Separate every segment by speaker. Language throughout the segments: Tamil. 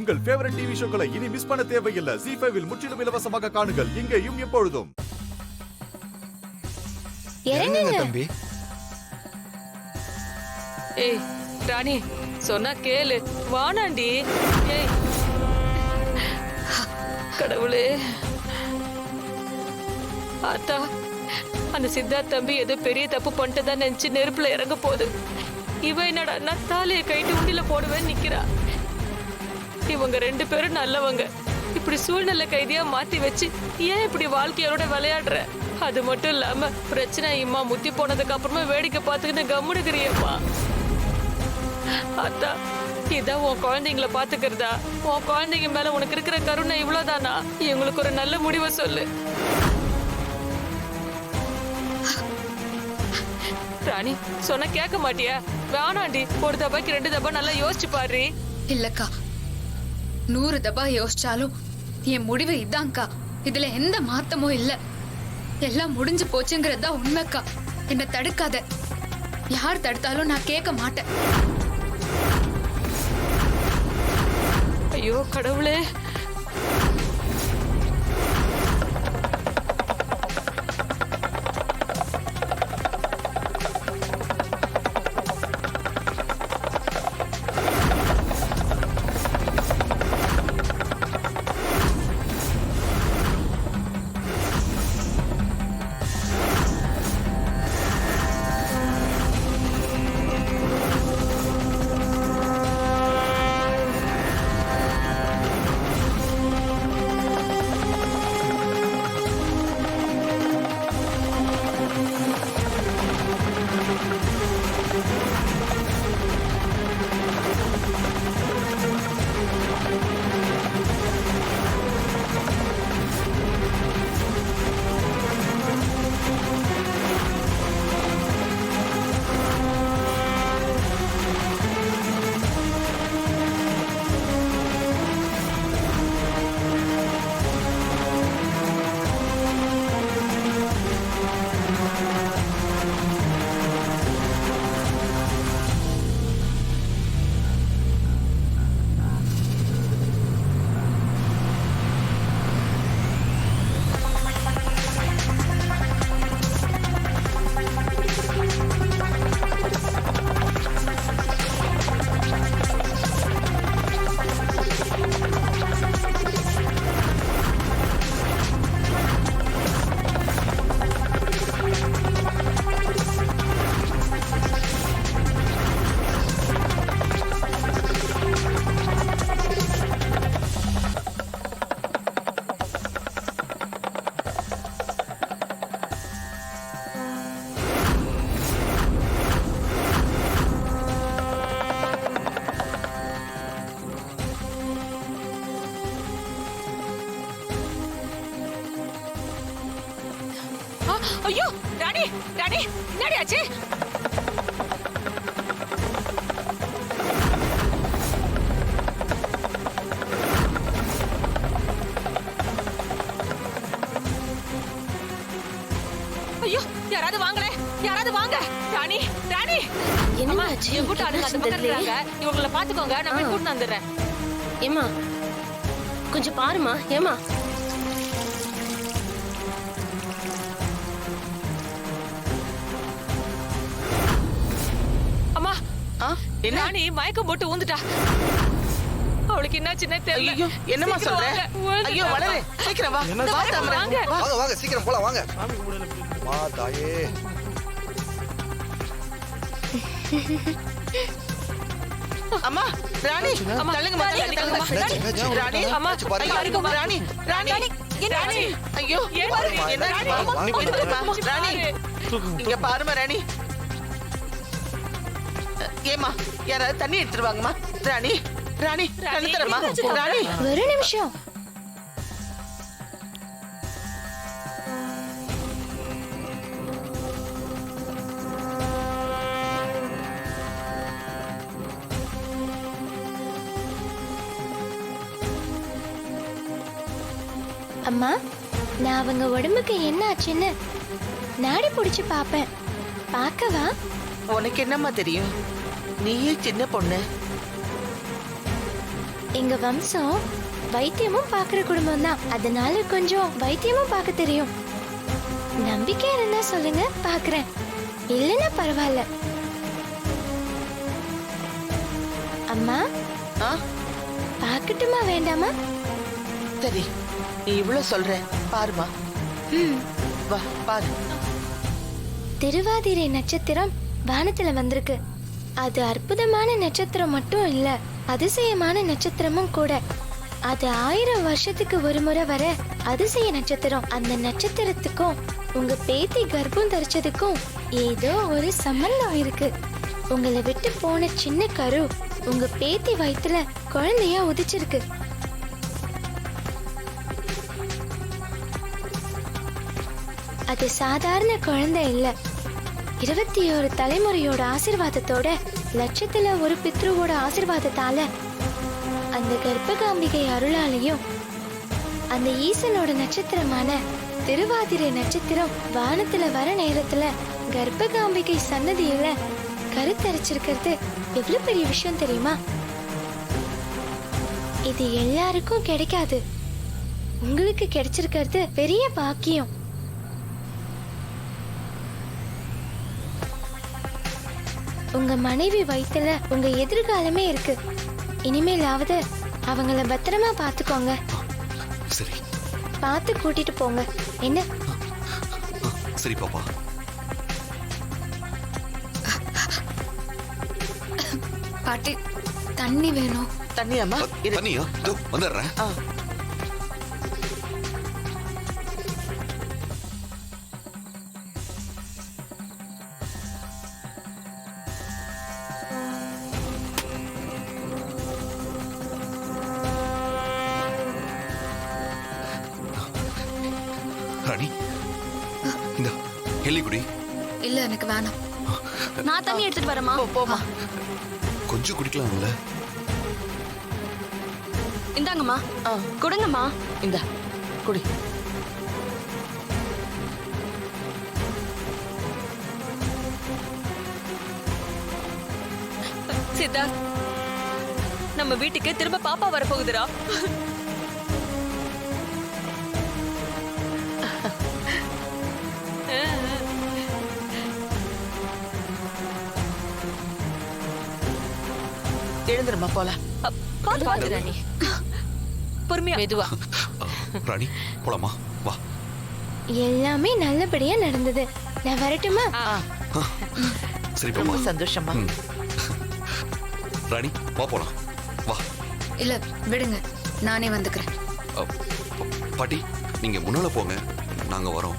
Speaker 1: உங்கள் ஃபேவரட் டிவி ஷோக்களை இனி மிஸ் பண்ண தேவையில்லை. ZEE5 இல் முற்றிலும் இலவசமாக காணுங்கள். இங்கேயும் எப்பொழுதும்.
Speaker 2: இறங்குங்க தம்பி.
Speaker 3: ஏய் ராணி சொன்னா கேளு, வானாண்டி. ஏய் கடவுளே, ஆத்தா அந்த சித்தார்த் தம்பி ஏதோ பெரிய தப்பு பண்ணிட்டு தான் நினைச்சு நெருப்புல இறங்க போகுது. இவ என்னடா தாலியை கைட்டு உண்டில போடுவேன்னு நிக்கிறா. இவங்க 2 பேரும் நல்லவங்க. இப்படி சூழ்நிலை கைதியா மாத்தி வச்சு ஏன் இப்படி வாழ்க்கையோட விளையாடுற? அது மட்டும் இல்லாம பிரச்சனை இம்மா முத்தி போனதுக்கு அப்புறமா வேடிக்கை பார்த்துக்கிட்டு கம்முனுக்கிறியம்மா. அத்தா இதான் உன் குழந்தைங்கள பாத்துக்கிறதா? உன் குழந்தைங்க மேல உனக்கு இருக்கிற கருணை இவ்வளவுதானா? எங்களுக்கு ஒரு நல்ல முடிவை சொல்லு ராணி. சொன்ன கேட்க மாட்டியா? வேணாண்டி, ஒரு தபாக்கு 2 தபா நல்லா யோசிச்சு பாரு.
Speaker 4: இல்லக்கா, 100 தபா யோசிச்சாலும் என் முடிவு இதான்க்கா. இதுல எந்த மாத்தமும் இல்ல. எல்லாம் முடிஞ்சு போச்சுங்கிறதா உண்மைக்கா. என்ன தடுக்காத. யார் தடுத்தாலும் நான் கேட்க மாட்டேன்.
Speaker 3: ஐயோ கடவுளே. ஐயோ ராணி, ராணி என்னடி ஆச்சு? ஐயோ யாராவது வாங்களே, யாராவது வாங்க. ராணி, ராணி
Speaker 2: என்ன ஆச்சு?
Speaker 3: என் கூட்ட ஆளுங்க அந்த பக்கம் இருக்காங்க. இவங்கள பாத்துக்கோங்க, நான் போய் கூட்டு வந்துடுறேன்.
Speaker 2: ஏமா கொஞ்சம் பாருமா. ஏமா
Speaker 3: ராணி மயக்கம் போட்டு ஊந்துட்டா. அவளுக்கு என்ன சின்ன தெரியல.
Speaker 5: ஐயோ என்னமா சொல்ற? ஐயோ வளரே, சீக்கிரம் வா.
Speaker 3: வாங்க
Speaker 6: வாங்க வாங்க சீக்கிரம் போலாம் வாங்க. மா தாயே.
Speaker 5: அம்மா ராணி, தள்ளுங்கம்மா, தள்ளுங்கம்மா. ராணி
Speaker 3: அம்மா,
Speaker 5: ஐயோ ராணி, ராணி, ராணி, ஐயோ என்ன ராணி, இங்க பாருமா ராணி. ஏமா யாராவது தண்ணி எடுத்துட்டு வாங்கம்மா. ராணி, ராணி தண்ணி தரமா. ராணி
Speaker 2: ஒரு நிமிஷம். அம்மா, நான் அவங்க உடம்புக்கு என்ன ஆச்சுன்னு நாடி புடிச்சு பாப்பேன். பாக்கவா?
Speaker 5: உனக்கு என்னம்மா தெரியும்? நீயே சின்ன பொண்ணு.
Speaker 2: எங்க வம்சம் வைத்தியமும் பாக்குற குடும்பம் தான். அதனால கொஞ்சம் வைத்தியமும் பார்க்க தெரியும். நம்பிக்கை இருந்தா சொல்லுங்க, பாக்குறேன். இல்லைன்னா பரவாயில்ல. அம்மா
Speaker 5: ஆ
Speaker 2: பாக்கட்டுமா வேண்டாமா?
Speaker 5: சரி, நீ இவ்வளவு சொல்ற, பாருமா.
Speaker 2: ம்.
Speaker 5: வா பாரு.
Speaker 2: திருவாதிரை நட்சத்திரம் வானத்துல வந்திருக்கு. அது அற்புதமான நட்சத்திரம் மட்டும் இல்ல, அதிசயமான நட்சத்திரமும் கூட. அது 1000 வருஷத்துக்கு ஒரு முறை வர அதிசய நட்சத்திரம். அந்த நட்சத்திரத்துக்கும் உங்க பேத்தி கர்ப்பம் தரிச்சதுக்கும் ஏதோ ஒரு சம்பந்தம் இருக்கு. உங்களை விட்டு போன சின்ன கரு உங்க பேத்தி வயித்துல குழந்தையா உதிச்சிருக்கு. அது சாதாரண குழந்தை இல்ல. 21 தலைமுறையோட ஆசீர்வாதத்தோட, லட்சத்துல ஒரு பித்ருவோட ஆசீர்வாதத்தால, அந்த கர்ப்பகாம்பிகை அருளாலையும் அந்த ஈசனோட நட்சத்திரமான திருவாதிரை நட்சத்திரம் வானத்துல வர நேரத்துல கர்ப்பகாம்பிகை சன்னதியில கருத்தரிச்சிருக்கிறது எவ்வளவு பெரிய விஷயம் தெரியுமா? இது எல்லாருக்கும் கிடைக்காது. உங்களுக்கு கிடைச்சிருக்கிறது பெரிய பாக்கியம். உங்க மனைவி வயித்துல உங்க எதிர்காலமே இருக்கு. இனிமேலாவது அவங்கள பத்திரமா பாத்துக்கோங்க.
Speaker 7: சரி.
Speaker 2: பார்த்து கூட்டிட்டு போங்க. என்ன?
Speaker 7: சரி பாப்பா.
Speaker 4: பாட்டி, தண்ணி வேணும்.
Speaker 5: தண்ணியாம்மா? இரு.
Speaker 7: தண்ணியா? இதோ வந்துடுறேன்.
Speaker 5: ஆ.
Speaker 7: ராணி, இந்த எல்லிக்குடி.
Speaker 4: இல்ல, எனக்கு வேணாம்.
Speaker 3: நான் தண்ணி எடுத்துட்டு வரேம்மா.
Speaker 5: போமா.
Speaker 7: கொஞ்சம் குடிக்கலாம்ல?
Speaker 3: இந்தாங்கம்மா,
Speaker 5: ஆ,
Speaker 3: கொடுங்கம்மா.
Speaker 5: இந்தா குடி.
Speaker 3: சித்தார்த், நம்ம வீட்டுக்கு திரும்ப பாப்பா வரப்போகுதுடா.
Speaker 5: எழுந்துருமா, போலாம்.
Speaker 3: பாத்து ராணி, பொறுமையா மெதுவா.
Speaker 7: ராணி போலாமா? வா.
Speaker 2: எல்லாமே நல்லபடியா நடந்தது. நான் வரட்டுமா?
Speaker 7: சரி
Speaker 5: ரொம்ப
Speaker 7: பாப்பா.
Speaker 5: சந்தோஷமா.
Speaker 7: ராணி வா போலாம். வா.
Speaker 4: இல்ல, விடுங்க, நானே வந்துக்கிறேன்.
Speaker 7: பாட்டி நீங்க முன்னால போங்க, நாங்க வரோம்.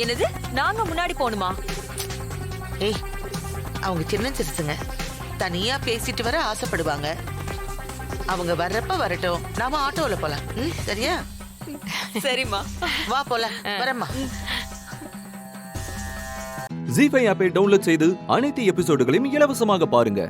Speaker 3: என்னது? நாங்க முன்னாடி போணுமா?
Speaker 5: ஏய், அவங்க சின்ன சிறுசுங்க, தனியா பேசிட்டு வர ஆசைப்படுவாங்க. அவங்க வர்றப்ப வரட்டும், நாம ஆட்டோல போலாம். சரியா?
Speaker 3: சரிம்மா,
Speaker 5: வா போலாம். வரம்மா.
Speaker 8: ஜீ5 ஆப்பை டவுன்லோட் செய்து அனைத்து எபிசோடுகளையும் இலவசமாக பாருங்க.